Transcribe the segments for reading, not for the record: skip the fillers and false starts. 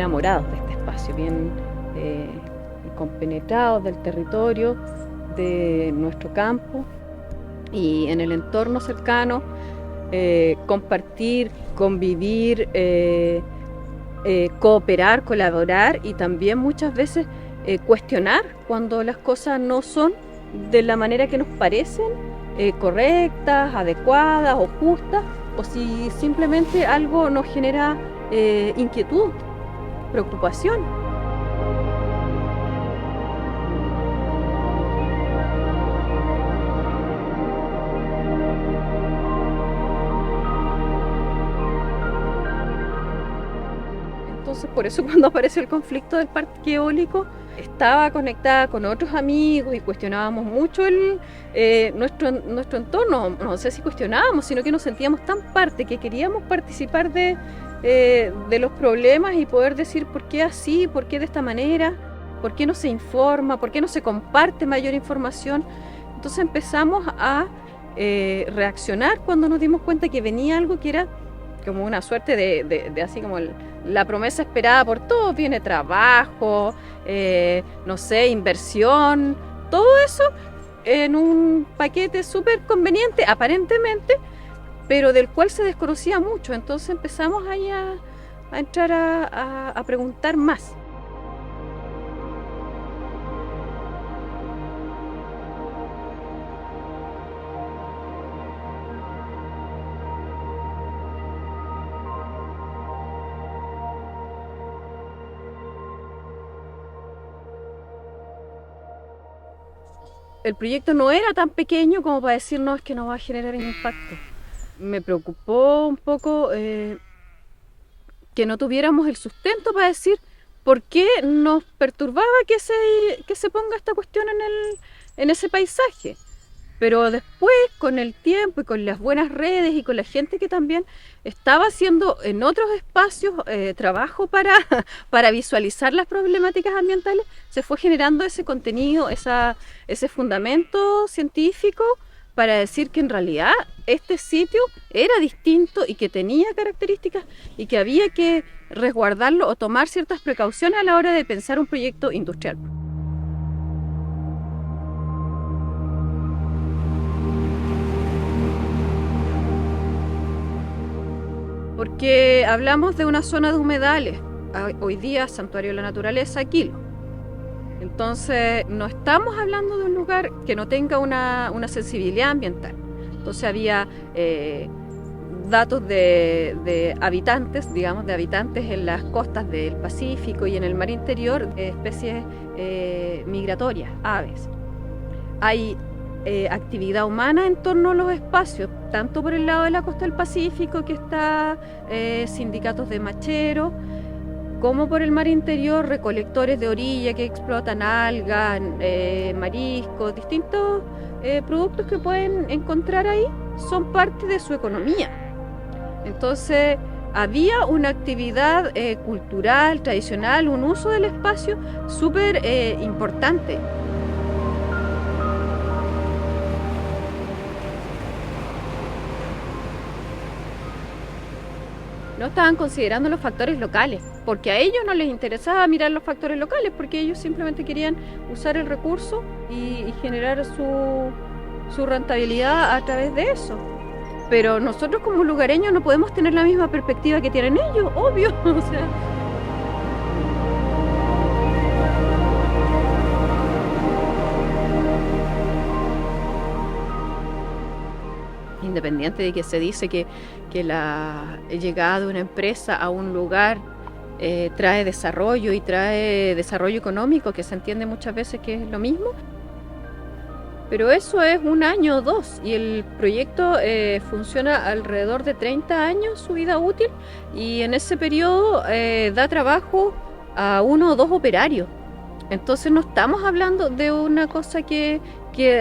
enamorados de este espacio, bien compenetrados del territorio, de nuestro campo y en el entorno cercano, compartir, convivir, cooperar, colaborar y también muchas veces cuestionar cuando las cosas no son de la manera que nos parecen correctas, adecuadas o justas, o si simplemente algo nos genera inquietud, preocupación. Entonces, por eso cuando apareció el conflicto del parque eólico, estaba conectada con otros amigos y cuestionábamos mucho nuestro entorno. No sé si cuestionábamos, sino que nos sentíamos tan parte que queríamos participar de los problemas y poder decir por qué así, por qué de esta manera, por qué no se informa, por qué no se comparte mayor información. Entonces empezamos a reaccionar cuando nos dimos cuenta que venía algo que era como una suerte de así como la promesa esperada por todos. Viene trabajo, no sé, inversión, todo eso en un paquete súper conveniente aparentemente, pero del cual se desconocía mucho. Entonces empezamos ahí a entrar a preguntar más. El proyecto no era tan pequeño como para decir no, es que no va a generar impacto. Me preocupó un poco que no tuviéramos el sustento para decir por qué nos perturbaba que se ponga esta cuestión en ese paisaje. Pero después, con el tiempo y con las buenas redes y con la gente que también estaba haciendo en otros espacios trabajo para visualizar las problemáticas ambientales, se fue generando ese contenido, ese fundamento científico para decir que en realidad este sitio era distinto y que tenía características y que había que resguardarlo o tomar ciertas precauciones a la hora de pensar un proyecto industrial. Porque hablamos de una zona de humedales, hoy día Santuario de la Naturaleza, Quilo. Entonces no estamos hablando de un lugar que no tenga una sensibilidad ambiental. Entonces había datos de habitantes, digamos, de habitantes en las costas del Pacífico y en el mar interior, especies migratorias, aves. Hay actividad humana en torno a los espacios, tanto por el lado de la costa del Pacífico, que está sindicatos de macheros, como por el mar interior, recolectores de orilla que explotan algas, mariscos, distintos productos que pueden encontrar ahí, son parte de su economía. Entonces había una actividad cultural, tradicional, un uso del espacio súper importante. No estaban considerando los factores locales, porque a ellos no les interesaba mirar los factores locales, porque ellos simplemente querían usar el recurso y generar su rentabilidad a través de eso. Pero nosotros como lugareños no podemos tener la misma perspectiva que tienen ellos, obvio. O sea, independiente de que se dice que la llegada de una empresa a un lugar trae desarrollo y trae desarrollo económico, que se entiende muchas veces que es lo mismo, pero eso es un año o dos y el proyecto funciona alrededor de 30 años su vida útil y en ese periodo da trabajo a 1 o 2 operarios. Entonces no estamos hablando de una cosa que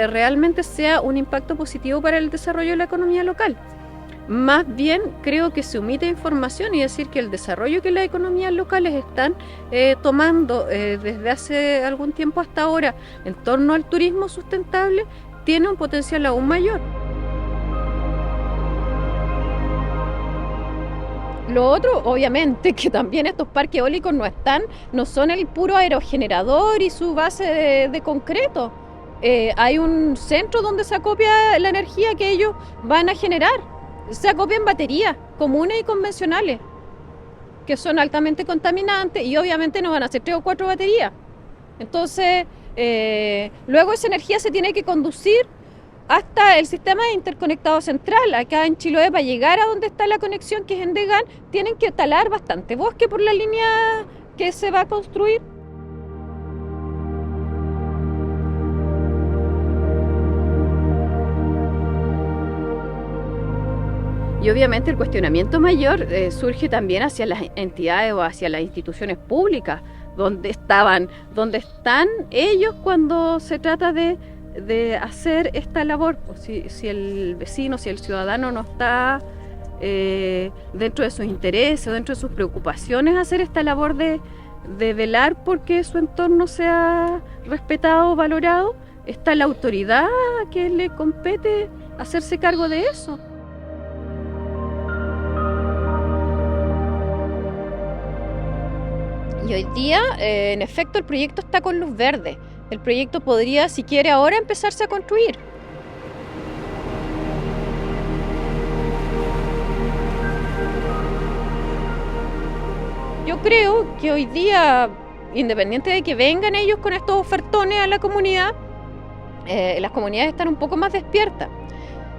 realmente sea un impacto positivo para el desarrollo de la economía local. Más bien creo que se omite información y decir que el desarrollo que las economías locales están tomando desde hace algún tiempo hasta ahora en torno al turismo sustentable tiene un potencial aún mayor. Lo otro, obviamente, que también estos parques eólicos no son el puro aerogenerador y su base de concreto. Hay un centro donde se acopia la energía que ellos van a generar. Se acopian baterías comunes y convencionales, que son altamente contaminantes y obviamente no van a ser 3 o 4 baterías. Entonces, luego esa energía se tiene que conducir hasta el sistema interconectado central. Acá en Chiloé, para llegar a donde está la conexión, que es en Degan, tienen que talar bastante bosque por la línea que se va a construir. Y obviamente el cuestionamiento mayor surge también hacia las entidades o hacia las instituciones públicas, donde están ellos cuando se trata de hacer esta labor. Pues si el vecino, si el ciudadano no está dentro de sus intereses o dentro de sus preocupaciones, hacer esta labor de velar porque su entorno sea respetado o valorado, está la autoridad que le compete hacerse cargo de eso. Y hoy día, en efecto, el proyecto está con luz verde. El proyecto podría, si quiere, ahora empezarse a construir. Yo creo que hoy día, independiente de que vengan ellos con estos ofertones a la comunidad, las comunidades están un poco más despiertas.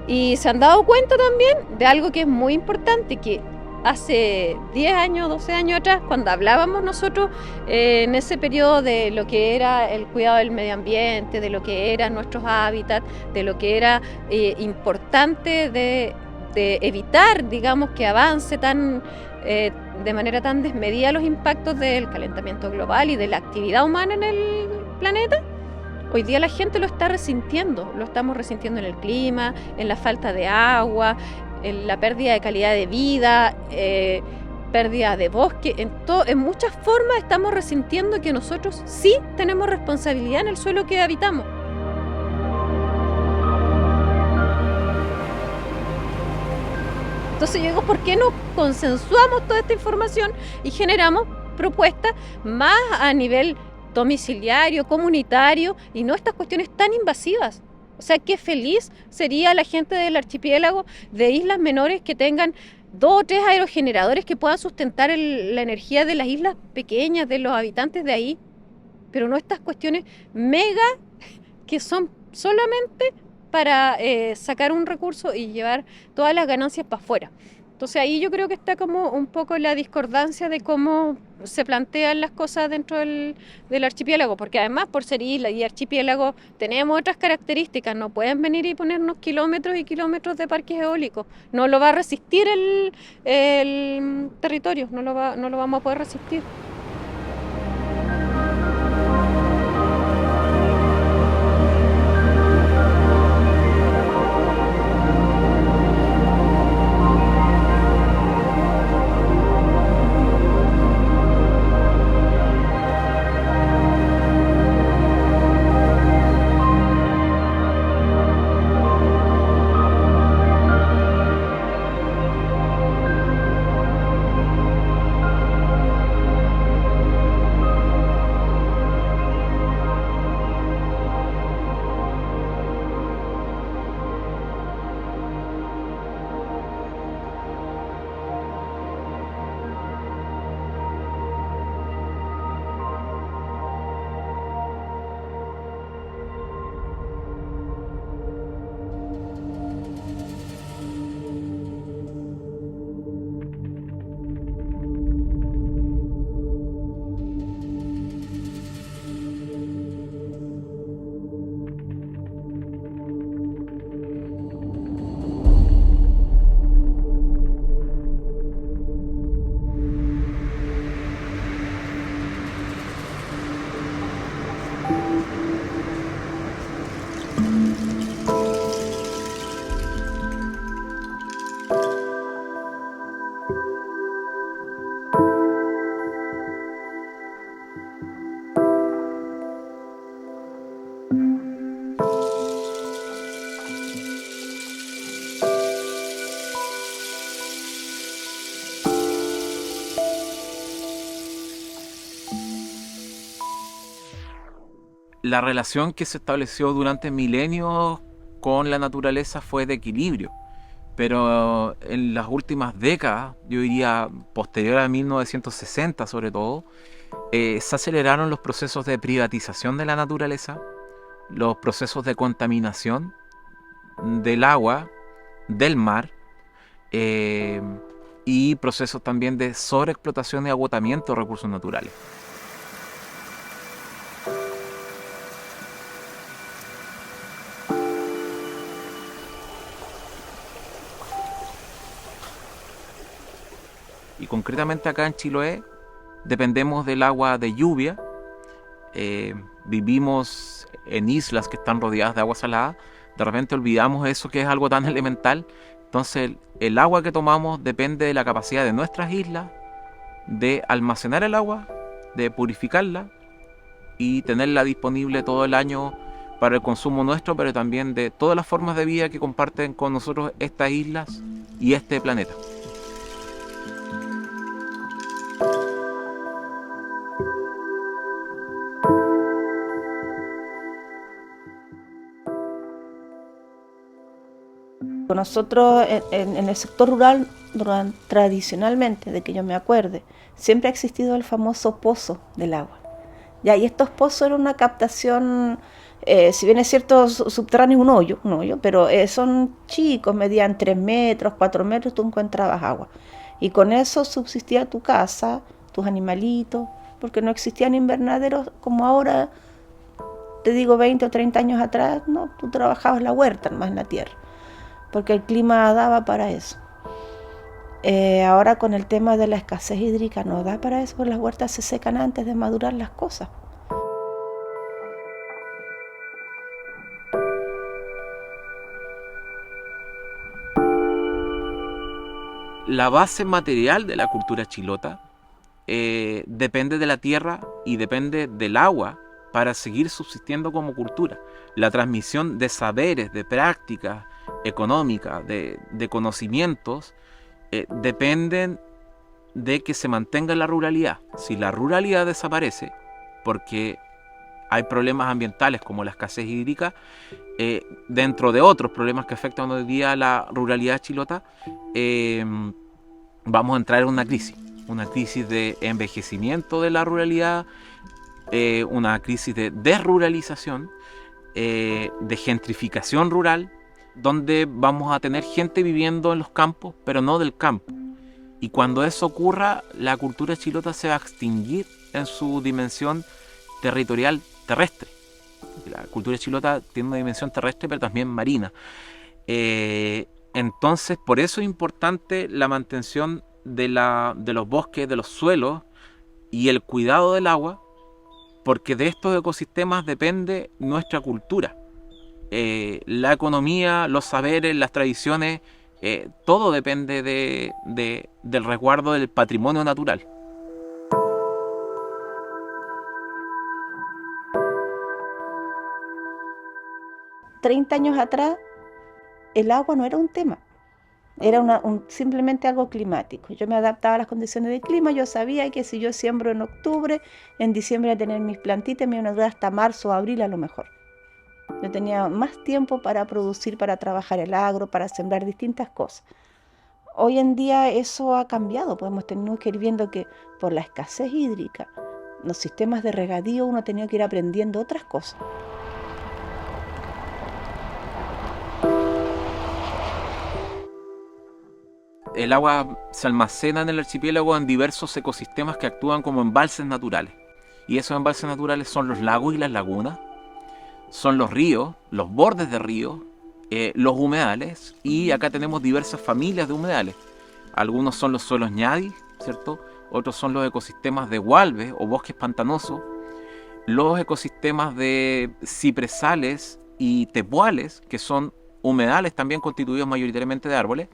Y se han dado cuenta también de algo que es muy importante, que hace 10 años, 12 años atrás, cuando hablábamos nosotros en ese periodo de lo que era el cuidado del medio ambiente, de lo que eran nuestros hábitats, de lo que era importante de evitar, digamos, que avance de manera tan desmedida los impactos del calentamiento global y de la actividad humana en el planeta, hoy día la gente lo está resintiendo, lo estamos resintiendo en el clima, en la falta de agua, en la pérdida de calidad de vida, pérdida de bosque, en muchas formas estamos resintiendo que nosotros sí tenemos responsabilidad en el suelo que habitamos. Entonces yo digo, ¿por qué no consensuamos toda esta información y generamos propuestas más a nivel domiciliario, comunitario, y no estas cuestiones tan invasivas? O sea, qué feliz sería la gente del archipiélago, de islas menores, que tengan 2 o 3 aerogeneradores que puedan sustentar la energía de las islas pequeñas, de los habitantes de ahí. Pero no estas cuestiones mega que son solamente para sacar un recurso y llevar todas las ganancias para afuera. Entonces ahí yo creo que está como un poco la discordancia de cómo se plantean las cosas dentro del archipiélago, porque además, por ser isla y archipiélago, tenemos otras características. No pueden venir y ponernos kilómetros y kilómetros de parques eólicos. No lo va a resistir el territorio, no lo vamos a poder resistir. la relación que se estableció durante milenios con la naturaleza fue de equilibrio. Pero en las últimas décadas, yo diría posterior a 1960 sobre todo, se aceleraron los procesos de privatización de la naturaleza, los procesos de contaminación del agua, del mar, eh, y procesos también de sobreexplotación y agotamiento de recursos naturales. Y concretamente acá en Chiloé dependemos del agua de lluvia, vivimos en islas que están rodeadas de agua salada, de repente olvidamos eso que es algo tan elemental. Entonces el agua que tomamos depende de la capacidad de nuestras islas de almacenar el agua, de purificarla y tenerla disponible todo el año para el consumo nuestro, pero también de todas las formas de vida que comparten con nosotros estas islas y este planeta. Nosotros en el sector rural, tradicionalmente, de que yo me acuerde, siempre ha existido el famoso pozo del agua. Ya, y estos pozos eran una captación, si bien es cierto, subterráneo, un hoyo, pero son chicos, medían 3 metros, 4 metros, tú encontrabas agua. Y con eso subsistía tu casa, tus animalitos, porque no existían invernaderos como ahora, te digo 20 o 30 años atrás, no, tú trabajabas la huerta más en la tierra, porque el clima daba para eso. Ahora con el tema de la escasez hídrica no da para eso, porque las huertas se secan antes de madurar las cosas. La base material de la cultura chilota depende de la tierra y depende del agua para seguir subsistiendo como cultura. La transmisión de saberes, de prácticas económicas, de conocimientos, dependen de que se mantenga la ruralidad. Si la ruralidad desaparece, porque hay problemas ambientales como la escasez hídrica, dentro de otros problemas que afectan hoy día a la ruralidad chilota, vamos a entrar en una crisis de envejecimiento de la ruralidad, una crisis de desruralización, de gentrificación rural, donde vamos a tener gente viviendo en los campos, pero no del campo. Y cuando eso ocurra, la cultura chilota se va a extinguir en su dimensión territorial terrestre. La cultura chilota tiene una dimensión terrestre, pero también marina. Entonces, por eso es importante la mantención de los bosques, de los suelos y el cuidado del agua, porque de estos ecosistemas depende nuestra cultura. La economía, los saberes, las tradiciones, todo depende del resguardo del patrimonio natural. $30 años atrás, el agua no era un tema, era simplemente algo climático. Yo me adaptaba a las condiciones del clima, yo sabía que si yo siembro en octubre, en diciembre iba a tener mis plantitas, me iban a durar hasta marzo o abril a lo mejor. Yo tenía más tiempo para producir, para trabajar el agro, para sembrar distintas cosas. Hoy en día eso ha cambiado, tenemos que ir viendo que por la escasez hídrica, los sistemas de regadío, uno ha tenido que ir aprendiendo otras cosas. El agua se almacena en el archipiélago en diversos ecosistemas que actúan como embalses naturales. Y esos embalses naturales son los lagos y las lagunas, son los ríos, los bordes de ríos, los humedales, y acá tenemos diversas familias de humedales. Algunos son los suelos ñadis, ¿cierto? Otros son los ecosistemas de hualbes o bosques pantanosos, los ecosistemas de cipresales y tepuales, que son humedales también constituidos mayoritariamente de árboles.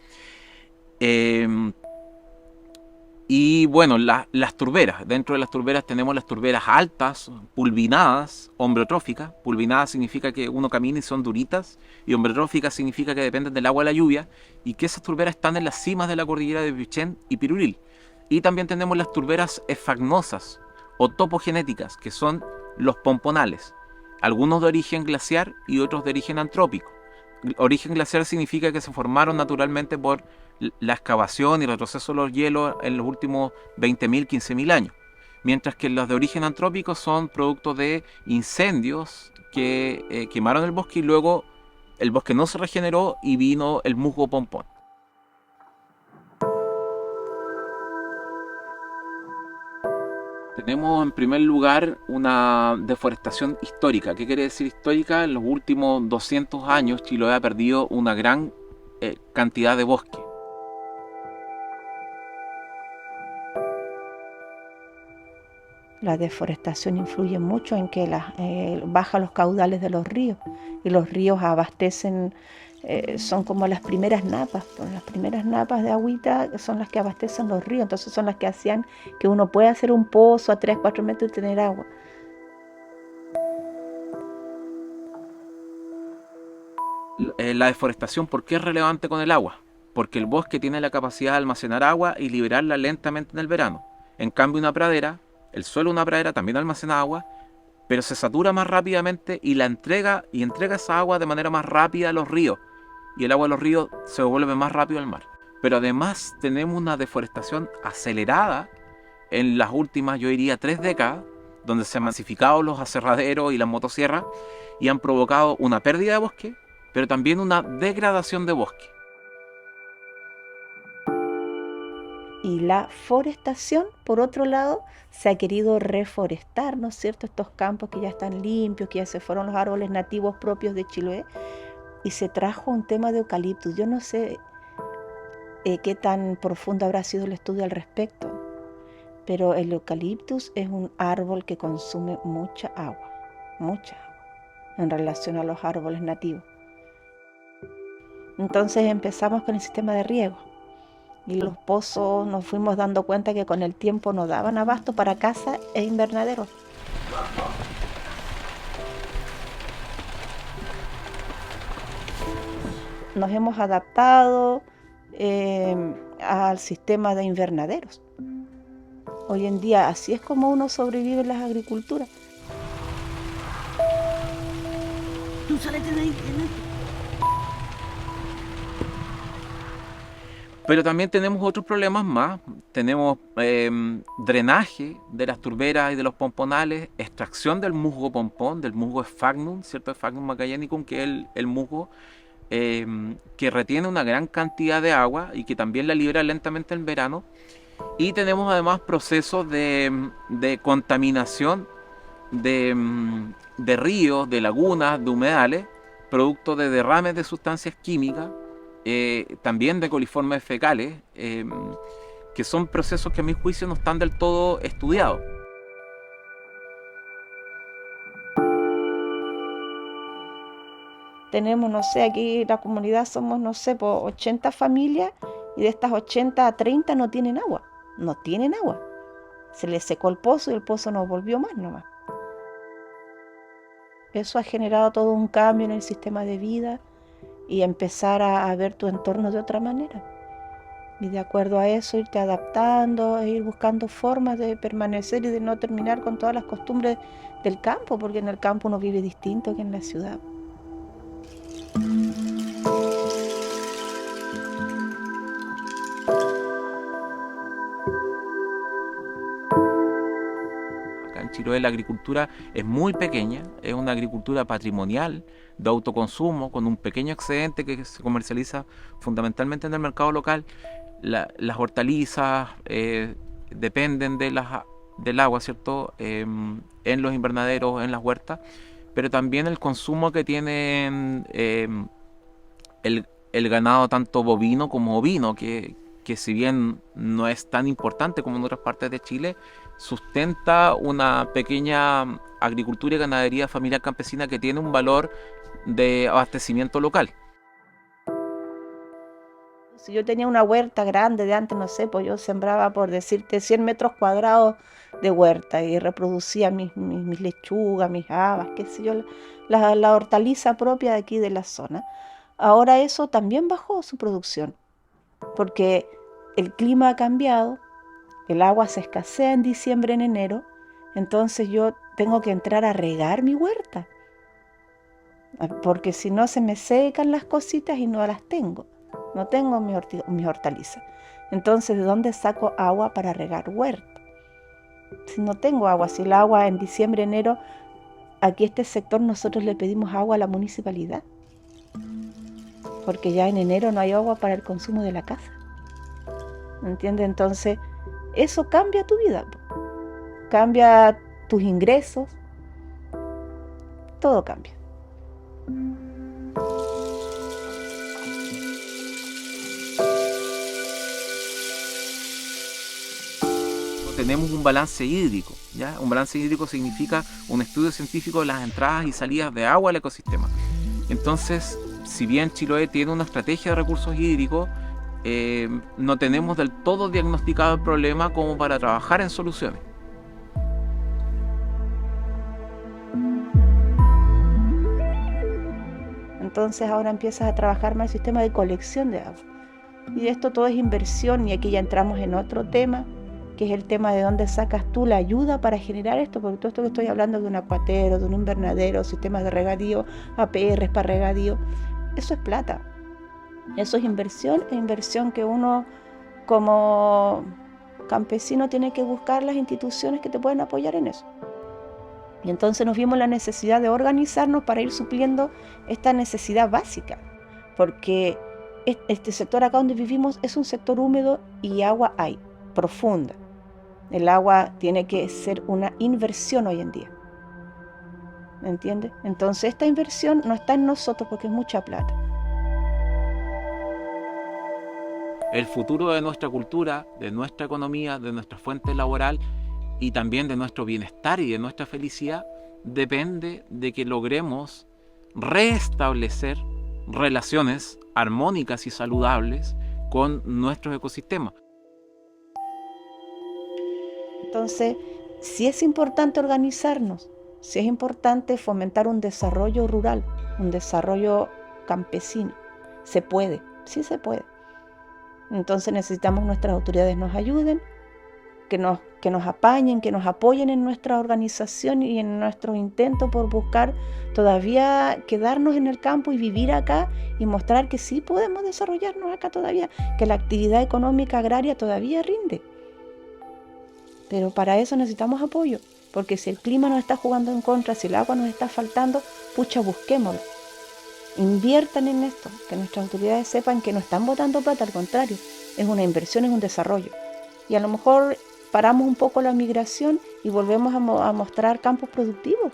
Y bueno, las turberas. Dentro de las turberas tenemos las turberas altas, pulvinadas, hombreotróficas. Pulvinadas significa que uno camina y son duritas, y hombreotróficas significa que dependen del agua de la lluvia, y que esas turberas están en las cimas de la cordillera de Pichén y Pirulil. Y también tenemos las turberas esfagnosas o topogenéticas, que son los pomponales. algunos de origen glaciar y otros de origen antrópico. Origen glaciar significa que se formaron naturalmente por la excavación y el retroceso de los hielos en los últimos 20.000, 15.000 años, mientras que los de origen antrópico son producto de incendios que quemaron el bosque y luego el bosque no se regeneró y vino el musgo pompón. Tenemos en primer lugar una deforestación histórica. ¿Qué quiere decir histórica? En los últimos 200 años Chiloé ha perdido una gran cantidad de bosque. La deforestación influye mucho en que baja los caudales de los ríos, y los ríos abastecen, son como las primeras napas, pues las primeras napas de agüita son las que abastecen los ríos, entonces son las que hacían que uno pueda hacer un pozo a 3, 4 metros y tener agua. La deforestación, ¿por qué es relevante con el agua? Porque el bosque tiene la capacidad de almacenar agua y liberarla lentamente en el verano. En cambio, una pradera, el suelo de una pradera también almacena agua, pero se satura más rápidamente y entrega esa agua de manera más rápida a los ríos. Y el agua de los ríos se devuelve más rápido al mar. Pero además tenemos una deforestación acelerada en las últimas, yo diría, 3 décadas, donde se han masificado los aserraderos y las motosierras y han provocado una pérdida de bosque, pero también una degradación de bosque. Y la forestación, por otro lado, se ha querido reforestar, ¿no es cierto? Estos campos que ya están limpios, que ya se fueron los árboles nativos propios de Chiloé, y se trajo un tema de eucaliptus. Yo no sé qué tan profundo habrá sido el estudio al respecto, pero el eucaliptus es un árbol que consume mucha agua, en relación a los árboles nativos. Entonces empezamos con el sistema de riego. Y los pozos nos fuimos dando cuenta que con el tiempo no daban abasto para casa e invernaderos. Nos hemos adaptado al sistema de invernaderos. Hoy en día así es como uno sobrevive en las agriculturas. Tú salete de ahí. Pero también tenemos otros problemas más. Tenemos drenaje de las turberas y de los pomponales, extracción del musgo pompón, del musgo sphagnum, ¿cierto? Sphagnum magellanicum, que es el musgo que retiene una gran cantidad de agua y que también la libera lentamente en verano. Y tenemos además procesos de contaminación de ríos, de lagunas, de humedales, producto de derrames de sustancias químicas, también de coliformes fecales, que son procesos que a mi juicio no están del todo estudiados. Tenemos, no sé, aquí la comunidad somos, no sé, por 80 familias, y de estas 80 a 30 no tienen agua. Se les secó el pozo y el pozo no volvió más nomás. Eso ha generado todo un cambio en el sistema de vida y empezar a ver tu entorno de otra manera. Y de acuerdo a eso irte adaptando e ir buscando formas de permanecer y de no terminar con todas las costumbres del campo, porque en el campo uno vive distinto que en la ciudad. Acá en Chiloé la agricultura es muy pequeña, es una agricultura patrimonial de autoconsumo con un pequeño excedente que se comercializa fundamentalmente en el mercado local. Las hortalizas dependen del agua, ¿cierto? En los invernaderos, en las huertas, pero también el consumo que tienen el ganado tanto bovino como ovino, que si bien no es tan importante como en otras partes de Chile, sustenta una pequeña agricultura y ganadería familiar campesina que tiene un valor de abastecimiento local. Si yo tenía una huerta grande de antes, no sé, pues yo sembraba, por decirte, 100 metros cuadrados de huerta y reproducía mis lechugas, mis habas, qué sé yo, la hortaliza propia de aquí de la zona. Ahora eso también bajó su producción, porque el clima ha cambiado, el agua se escasea en diciembre, en enero, entonces yo tengo que entrar a regar mi huerta. porque si no se me secan las cositas y no las tengo. No tengo mis hortalizas. Entonces, ¿de dónde saco agua para regar huerta? Si no tengo agua, si el agua en diciembre, enero, aquí este sector nosotros le pedimos agua a la municipalidad, porque ya en enero no hay agua para el consumo de la casa. ¿Me entiendes? Entonces, eso cambia tu vida, cambia tus ingresos, todo cambia. Tenemos un balance hídrico, ¿ya? Un balance hídrico significa un estudio científico de las entradas y salidas de agua al ecosistema. Entonces, si bien Chiloé tiene una estrategia de recursos hídricos, no tenemos del todo diagnosticado el problema como para trabajar en soluciones. Entonces ahora empiezas a trabajar más el sistema de colección de agua. Y esto todo es inversión, y aquí ya entramos en otro tema, que es el tema de dónde sacas tú la ayuda para generar esto, porque todo esto que estoy hablando de un acuatero, de un invernadero, sistemas de regadío, APRs para regadío, eso es plata. Eso es inversión que uno como campesino tiene que buscar las instituciones que te pueden apoyar en eso. Y entonces nos vimos la necesidad de organizarnos para ir supliendo esta necesidad básica, porque este sector acá donde vivimos es un sector húmedo y agua hay, profunda. El agua tiene que ser una inversión hoy en día. ¿Me entiendes? Entonces esta inversión no está en nosotros porque es mucha plata. El futuro de nuestra cultura, de nuestra economía, de nuestra fuente laboral y también de nuestro bienestar y de nuestra felicidad depende de que logremos restablecer relaciones armónicas y saludables con nuestros ecosistemas. Entonces, sí es importante organizarnos, sí es importante fomentar un desarrollo rural, un desarrollo campesino. Se puede, sí se puede. Entonces necesitamos que nuestras autoridades nos ayuden, que nos apañen, que nos apoyen en nuestra organización y en nuestros intentos por buscar todavía quedarnos en el campo y vivir acá y mostrar que sí podemos desarrollarnos acá todavía, que la actividad económica agraria todavía rinde. Pero para eso necesitamos apoyo, porque si el clima nos está jugando en contra, si el agua nos está faltando, pucha, busquémoslo. Inviertan en esto, que nuestras autoridades sepan que no están botando plata, al contrario, es una inversión, es un desarrollo. Y a lo mejor paramos un poco la migración y volvemos a mostrar campos productivos.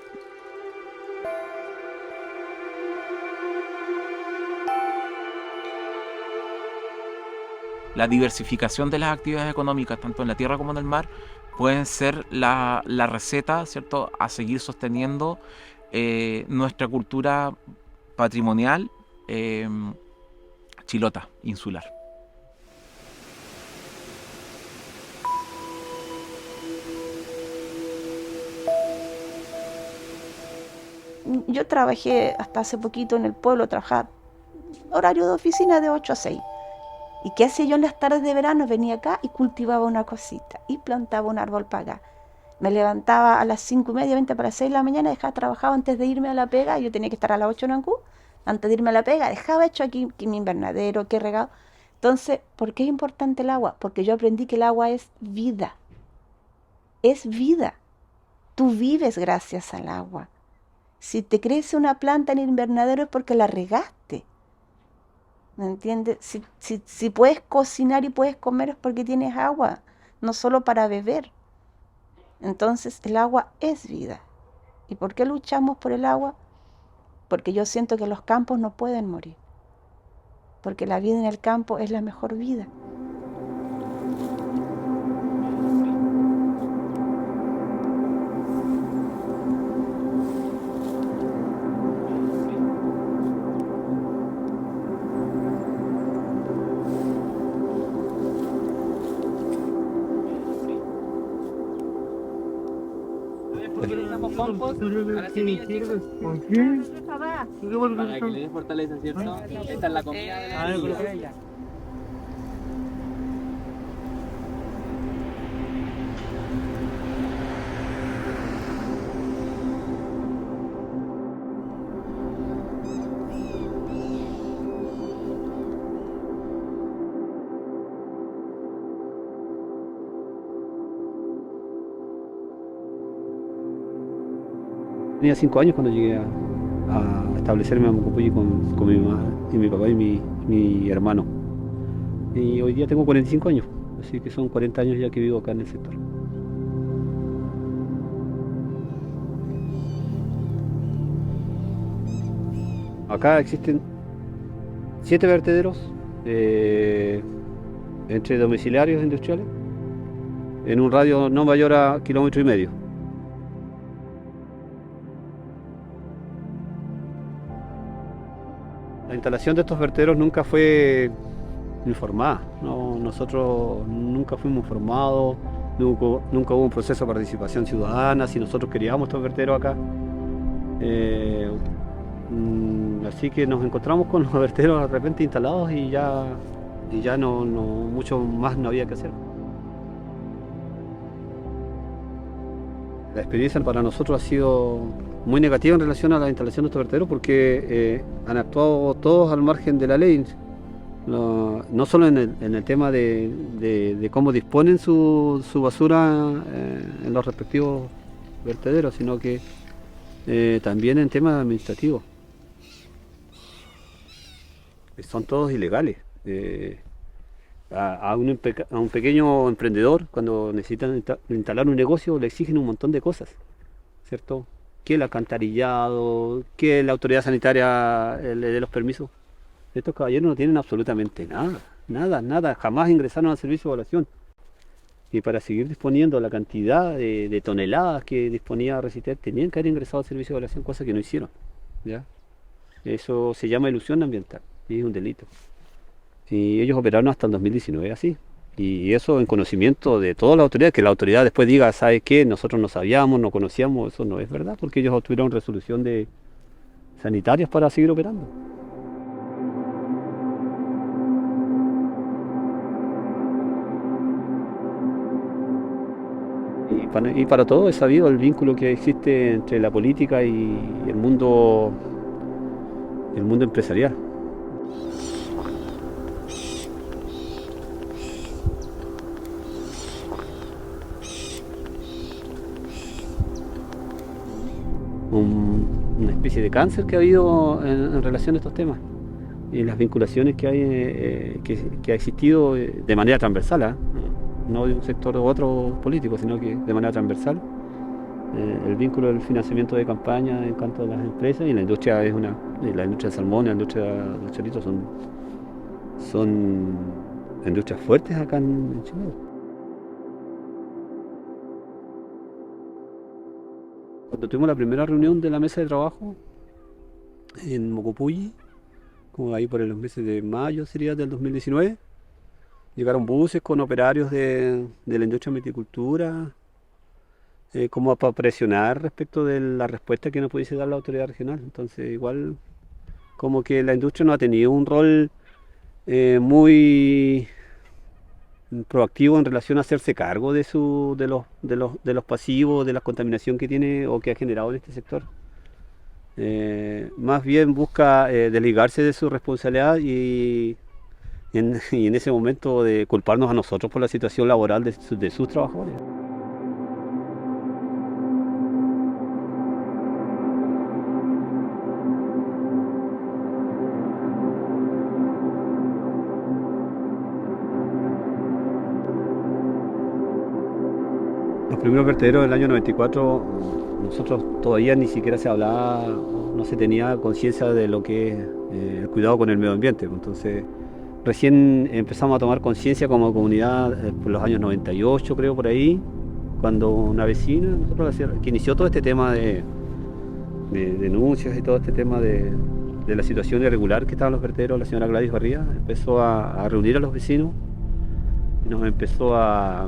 La diversificación de las actividades económicas, tanto en la tierra como en el mar, pueden ser la receta, ¿cierto?, a seguir sosteniendo nuestra cultura patrimonial chilota, insular. Yo trabajé hasta hace poquito en el pueblo, trabajaba horario de oficina de 8 a 6. ¿Y qué hacía yo en las tardes de verano? Venía acá y cultivaba una cosita y plantaba un árbol para acá. Me levantaba a las 5:30, 20 para las 6 de la mañana, dejaba trabajado antes de irme a la pega. Yo tenía que estar a las 8 en Ancú. Antes de irme a la pega, dejaba hecho aquí mi invernadero, que regado. Entonces, ¿por qué es importante el agua? Porque yo aprendí que el agua es vida. Es vida. Tú vives gracias al agua. Si te crece una planta en el invernadero es porque la regaste. ¿Me entiendes? Si puedes cocinar y puedes comer es porque tienes agua, no solo para beber. Entonces el agua es vida. ¿Y por qué luchamos por el agua? Porque yo siento que los campos no pueden morir. Porque la vida en el campo es la mejor vida. Compost a las semillas. ¿Por qué? Para que le dé fortaleza, ¿cierto? Esta es la comida de la semilla. Tenía 5 años cuando llegué a establecerme en Mocopulli con mi mamá y mi papá y mi hermano. Y hoy día tengo 45 años, así que son 40 años ya que vivo acá en el sector. Acá existen 7 vertederos entre domiciliarios e industriales en un radio no mayor a 1,5 kilómetros. La instalación de estos vertederos nunca fue informada, ¿no? Nosotros nunca fuimos informados, nunca hubo un proceso de participación ciudadana si nosotros queríamos estos vertederos acá. Así que nos encontramos con los vertederos de repente instalados y ya no mucho más no había que hacer. La experiencia para nosotros ha sido muy negativa en relación a la instalación de estos vertederos porque han actuado todos al margen de la ley, no solo en el tema de cómo disponen su basura en los respectivos vertederos, sino que también en temas administrativos. Son todos ilegales. A un pequeño emprendedor, cuando necesitan instalar un negocio, le exigen un montón de cosas, ¿cierto? Que el alcantarillado, que la autoridad sanitaria le dé los permisos. Estos caballeros no tienen absolutamente nada, jamás ingresaron al servicio de evaluación. Y para seguir disponiendo la cantidad de toneladas que disponía Resiter, tenían que haber ingresado al servicio de evaluación, cosa que no hicieron, ¿ya? Eso se llama ilusión ambiental y es un delito. Y ellos operaron hasta el 2019 así. Y eso en conocimiento de todas las autoridades, que la autoridad después diga, ¿sabe qué? Nosotros no sabíamos, no conocíamos, eso no es verdad, porque ellos obtuvieron resolución de sanitarias para seguir operando. Y para todo es sabido el vínculo que existe entre la política y el mundo empresarial. Una especie de cáncer que ha habido en relación a estos temas y las vinculaciones que hay que ha existido de manera transversal, no de un sector u otro político, sino que de manera transversal. El vínculo del financiamiento de campaña en cuanto a las empresas y la industria la industria del salmón y la industria del chorito son industrias fuertes acá en Chile. Cuando tuvimos la primera reunión de la mesa de trabajo en Mocopulli, como ahí por los meses de mayo sería del 2019, llegaron buses con operarios de la industria de viticultura, como para presionar respecto de la respuesta que nos pudiese dar la autoridad regional. Entonces igual como que la industria no ha tenido un rol muy proactivo en relación a hacerse cargo de los pasivos, de la contaminación que tiene o que ha generado en este sector. Más bien busca desligarse de su responsabilidad y en ese momento de culparnos a nosotros por la situación laboral de sus trabajadores. Los primeros vertederos del año 94, nosotros todavía ni siquiera se hablaba, no se tenía conciencia de lo que es el cuidado con el medio ambiente. Entonces, recién empezamos a tomar conciencia como comunidad por los años 98, creo, por ahí, cuando una vecina que inició todo este tema de denuncias y todo este tema de la situación irregular que estaban los vertederos, la señora Gladys Barría, empezó a reunir a los vecinos y nos empezó a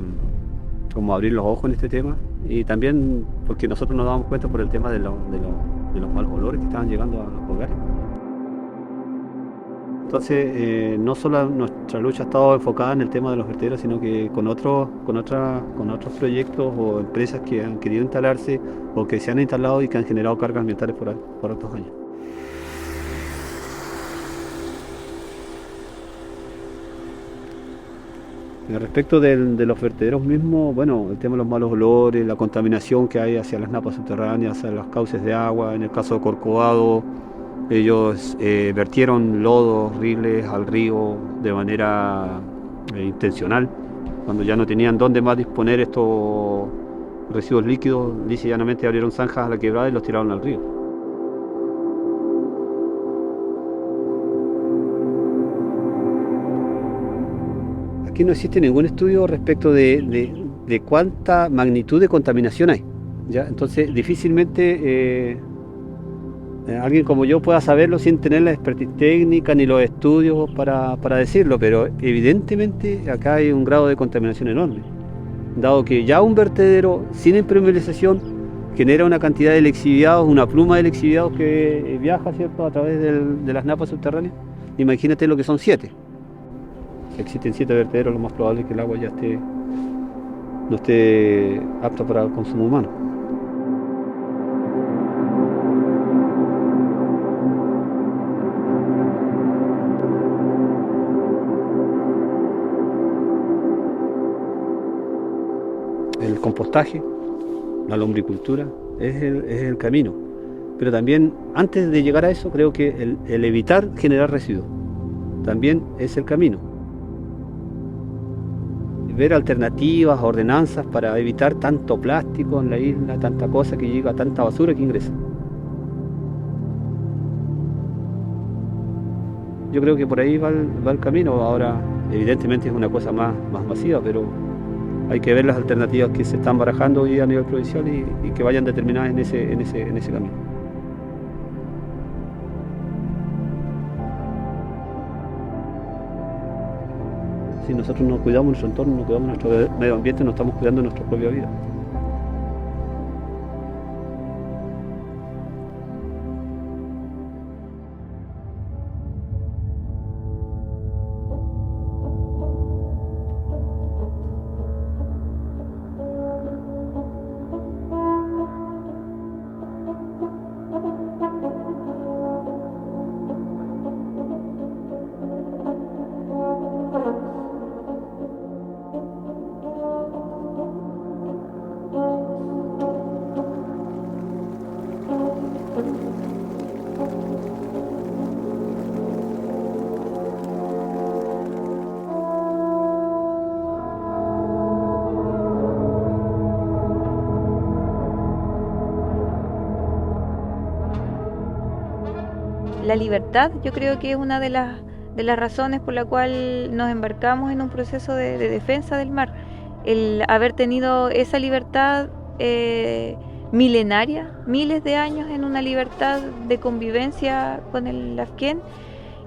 abrir los ojos en este tema, y también porque nosotros nos dábamos cuenta por el tema de los malos olores que estaban llegando a los hogares. Entonces, no solo nuestra lucha ha estado enfocada en el tema de los vertederos, sino que con otros proyectos o empresas que han querido instalarse o que se han instalado y que han generado cargas ambientales por otros años. Respecto de los vertederos mismos, bueno, el tema de los malos olores, la contaminación que hay hacia las napas subterráneas, hacia los cauces de agua. En el caso de Corcovado, ellos vertieron lodos horribles al río de manera intencional, cuando ya no tenían dónde más disponer estos residuos líquidos, lisa y llanamente abrieron zanjas a la quebrada y los tiraron al río. Aquí no existe ningún estudio respecto de cuánta magnitud de contaminación hay, ¿ya? Entonces difícilmente alguien como yo pueda saberlo sin tener la expertise técnica ni los estudios para decirlo, pero evidentemente acá hay un grado de contaminación enorme, dado que ya un vertedero sin impermeabilización genera una cantidad de lixiviados, una pluma de lixiviados que viaja, ¿cierto?, a través de las napas subterráneas. Imagínate lo que son 7. Si existen 7 vertederos, lo más probable es que el agua ya no esté apta para el consumo humano. El compostaje, la lombricultura, es el camino. Pero también, antes de llegar a eso, creo que el evitar generar residuos también es el camino. Ver alternativas, ordenanzas para evitar tanto plástico en la isla, tanta cosa que llega, tanta basura que ingresa. Yo creo que por ahí va el camino. Ahora, evidentemente es una cosa más masiva, pero hay que ver las alternativas que se están barajando hoy a nivel provincial y que vayan determinadas en ese camino. Si nosotros no cuidamos nuestro entorno, no cuidamos nuestro medio ambiente, no estamos cuidando nuestra propia vida. La libertad, yo creo que es una de las razones por la cual nos embarcamos en un proceso de defensa del mar. El haber tenido esa libertad milenaria, miles de años en una libertad de convivencia con el Lafken,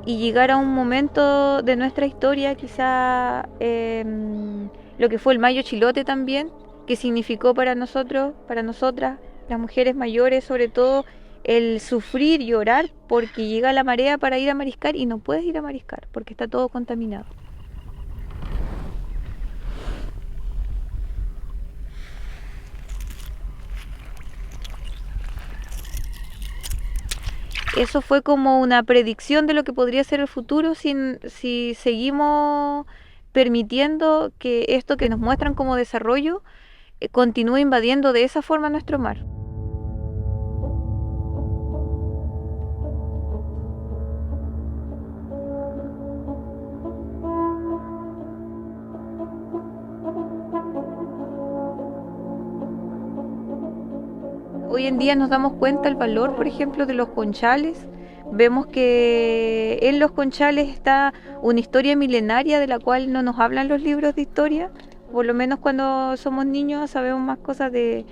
y llegar a un momento de nuestra historia, quizá lo que fue el Mayo Chilote también, que significó para nosotros, para nosotras, las mujeres mayores sobre todo, el sufrir y orar porque llega la marea para ir a mariscar y no puedes ir a mariscar porque está todo contaminado. Eso fue como una predicción de lo que podría ser el futuro si seguimos permitiendo que esto que nos muestran como desarrollo continúe invadiendo de esa forma nuestro mar. Hoy en día nos damos cuenta el valor, por ejemplo, de los conchales. Vemos que en los conchales está una historia milenaria de la cual no nos hablan los libros de historia. Por lo menos cuando somos niños sabemos más cosas de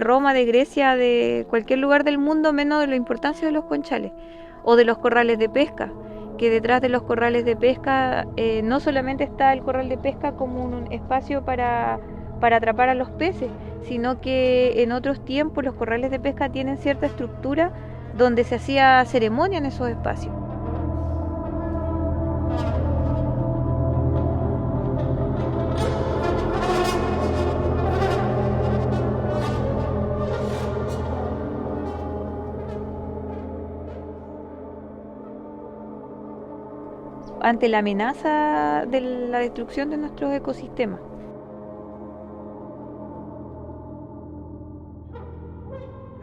Roma, de Grecia, de cualquier lugar del mundo, menos de la importancia de los conchales o de los corrales de pesca. Que detrás de los corrales de pesca no solamente está el corral de pesca como un espacio para atrapar a los peces, sino que en otros tiempos los corrales de pesca tienen cierta estructura donde se hacía ceremonia en esos espacios. ante la amenaza de la destrucción de nuestros ecosistemas.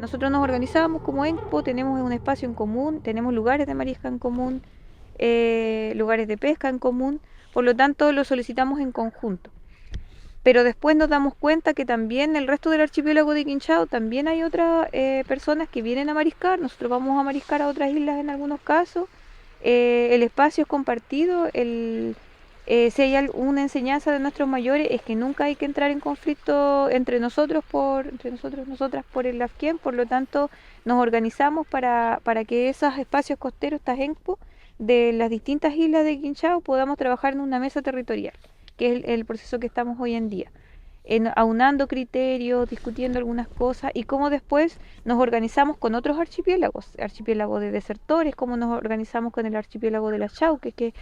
Nosotros nos organizamos como ENCPO, tenemos un espacio en común, tenemos lugares de marisca en común, lugares de pesca en común, por lo tanto lo solicitamos en conjunto. Pero después nos damos cuenta que también en el resto del archipiélago de Quinchao también hay otras personas que vienen a mariscar. Nosotros vamos a mariscar a otras islas en algunos casos. El espacio es compartido. Si hay alguna enseñanza de nuestros mayores es que nunca hay que entrar en conflicto entre nosotros, nosotras por el Lafquén. Por lo tanto, nos organizamos para que esos espacios costeros, estas ENCPO, de las distintas islas de Quinchao, podamos trabajar en una mesa territorial, que es el proceso que estamos hoy en día, aunando criterios, discutiendo algunas cosas y cómo después nos organizamos con otros archipiélagos, archipiélago de desertores, cómo nos organizamos con el archipiélago de las Chauques, que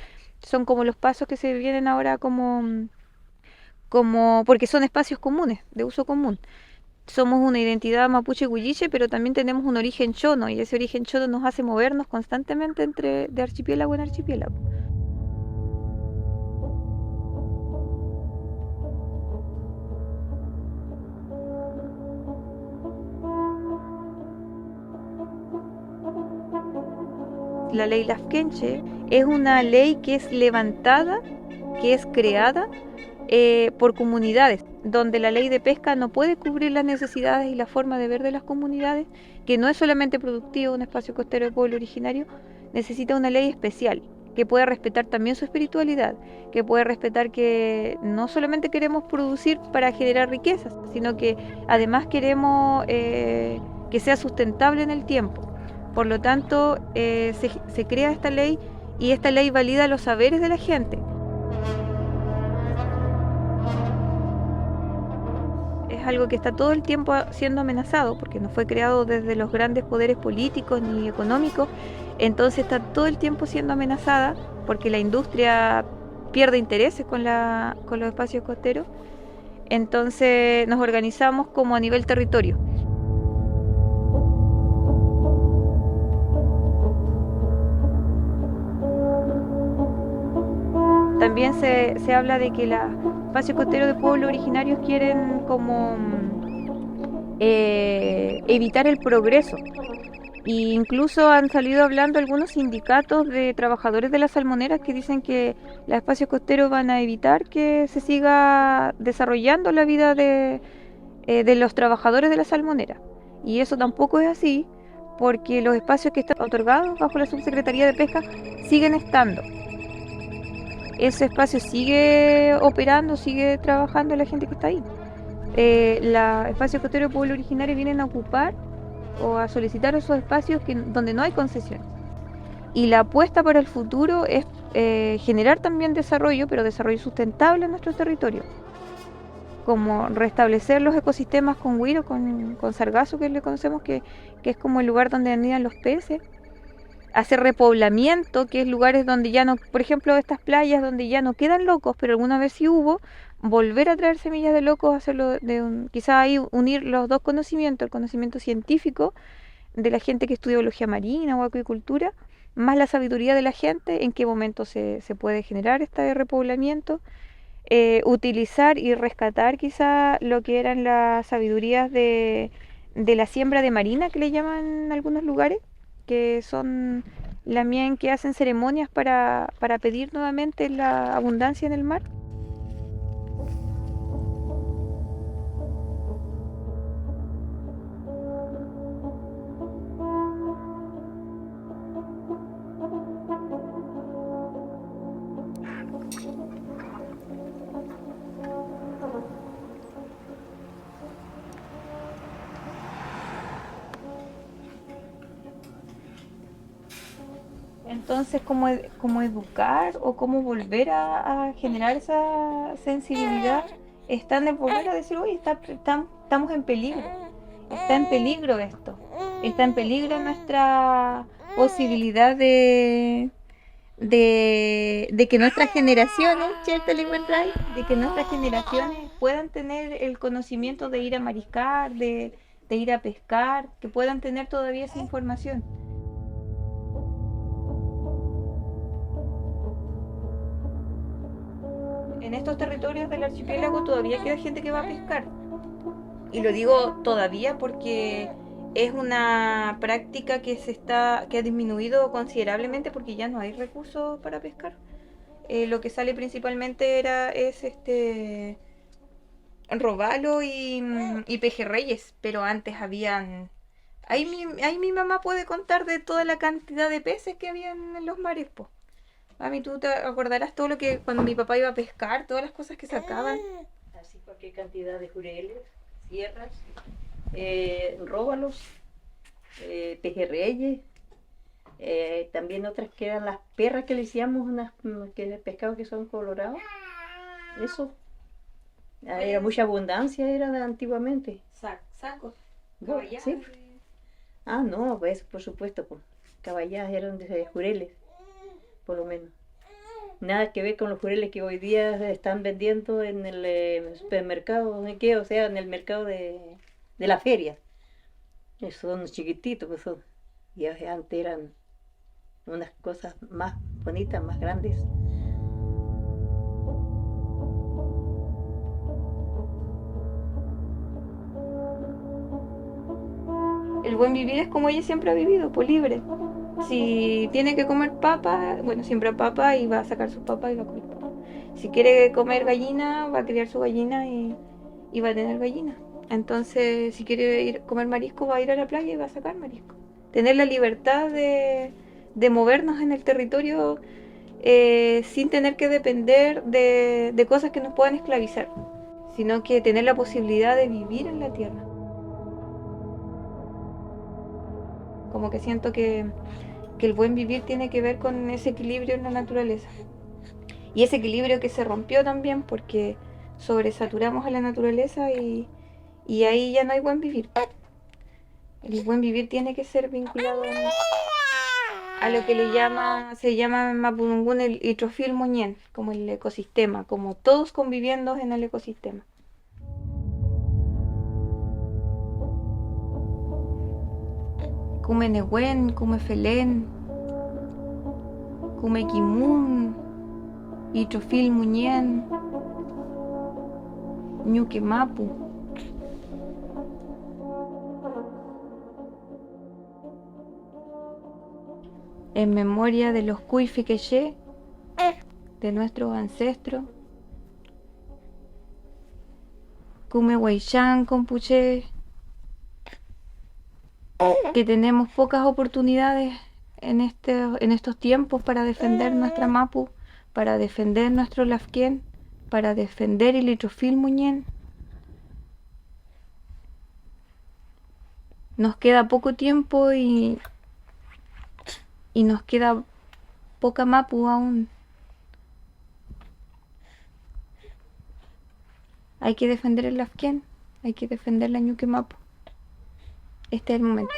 son como los pasos que se vienen ahora como porque son espacios comunes, de uso común. Somos una identidad mapuche-huilliche, pero también tenemos un origen chono, y ese origen chono nos hace movernos constantemente de archipiélago en archipiélago. La ley Lafkenche es una ley que es levantada, que es creada por comunidades, donde la ley de pesca no puede cubrir las necesidades y la forma de ver de las comunidades, que no es solamente productivo un espacio costero de pueblo originario, necesita una ley especial, que pueda respetar también su espiritualidad, que pueda respetar que no solamente queremos producir para generar riquezas, sino que además queremos que sea sustentable en el tiempo. Por lo tanto, se crea esta ley y esta ley valida los saberes de la gente. Es algo que está todo el tiempo siendo amenazado porque no fue creado desde los grandes poderes políticos ni económicos, entonces está todo el tiempo siendo amenazada porque la industria pierde intereses con los espacios costeros. Entonces nos organizamos como a nivel territorio. También se habla de que los espacios costeros de pueblos originarios quieren como evitar el progreso. E incluso han salido hablando algunos sindicatos de trabajadores de las salmoneras que dicen que los espacios costeros van a evitar que se siga desarrollando la vida de los trabajadores de la salmonera. Y eso tampoco es así, porque los espacios que están otorgados bajo la Subsecretaría de Pesca siguen estando. Ese espacio sigue operando, sigue trabajando la gente que está ahí. Los espacios costeros de pueblo originario vienen a ocupar o a solicitar esos espacios donde no hay concesiones. Y la apuesta para el futuro es generar también desarrollo, pero desarrollo sustentable en nuestros territorios. Como restablecer los ecosistemas con huiro, con sargazo, que le conocemos, que es como el lugar donde anidan los peces. Hacer repoblamiento, que es lugares donde ya no, por ejemplo, estas playas donde ya no quedan locos, pero alguna vez sí hubo, volver a traer semillas de locos, hacerlo quizá ahí unir los dos conocimientos, el conocimiento científico de la gente que estudia biología marina o acuicultura, más la sabiduría de la gente, en qué momento se puede generar este repoblamiento, utilizar y rescatar quizá lo que eran las sabidurías de la siembra de marina, que le llaman en algunos lugares, que son la mien que hacen ceremonias para pedir nuevamente la abundancia en el mar. Entonces, ¿cómo educar o cómo volver a generar esa sensibilidad? Está en el volver a decir, oye, estamos en peligro, está en peligro esto, está en peligro nuestra posibilidad de que nuestras generaciones, de que nuestras generaciones puedan tener el conocimiento de ir a mariscar, de ir a pescar, que puedan tener todavía esa información. en estos territorios del archipiélago todavía queda gente que va a pescar. Y lo digo todavía porque es una práctica que ha disminuido considerablemente porque ya no hay recursos para pescar. Lo que sale principalmente es robalo y pejerreyes, pero antes habían... Ahí mi mamá puede contar de toda la cantidad de peces que habían en los mares, po. Mami, tú te acordarás todo lo que cuando mi papá iba a pescar, todas las cosas que sacaban. Así cualquier cantidad de jureles, sierras, róbalos, pejerreyes, también otras que eran las perras que le decíamos, unas pescados que son colorados. Eso. Era mucha abundancia, era de antiguamente. Sacos. ¿Sí? Ah, no, pues por supuesto, pues. Caballas eran de jureles, por lo menos. Nada que ver con los jureles que hoy día se están vendiendo en el supermercado, o sea, en el mercado de la feria. Esos son chiquititos, pues son. Y antes eran unas cosas más bonitas, más grandes. El buen vivir es como ella siempre ha vivido, pues libre. Si tiene que comer papa, bueno, siembra papa y va a sacar sus papas y va a comer papa. Si quiere comer gallina, va a criar su gallina y va a tener gallina. Entonces, si quiere ir a comer marisco, va a ir a la playa y va a sacar marisco. Tener la libertad de movernos en el territorio sin tener que depender de cosas que nos puedan esclavizar, sino que tener la posibilidad de vivir en la tierra. Como que siento que el buen vivir tiene que ver con ese equilibrio en la naturaleza. Y ese equilibrio que se rompió también porque sobresaturamos a la naturaleza y ahí ya no hay buen vivir. El buen vivir tiene que ser vinculado a lo que se llama en Mapudungún el Itrofil Muñén, como el ecosistema, como todos conviviendo en el ecosistema. Kume Nehuen, Kume Felén, Kume Kimun, Itrofil Muñén, Ñuque Mapu. En memoria de los Cuifiqueye, de nuestros ancestros, Kume Huaychán, Compuché, que tenemos pocas oportunidades en estos tiempos para defender nuestra Mapu, para defender nuestro Lafquén, para defender el Itrofil Muñén. Nos queda poco tiempo y nos queda poca Mapu aún. Hay que defender el Lafquén, hay que defender la Ñuque Mapu. Este es el momento.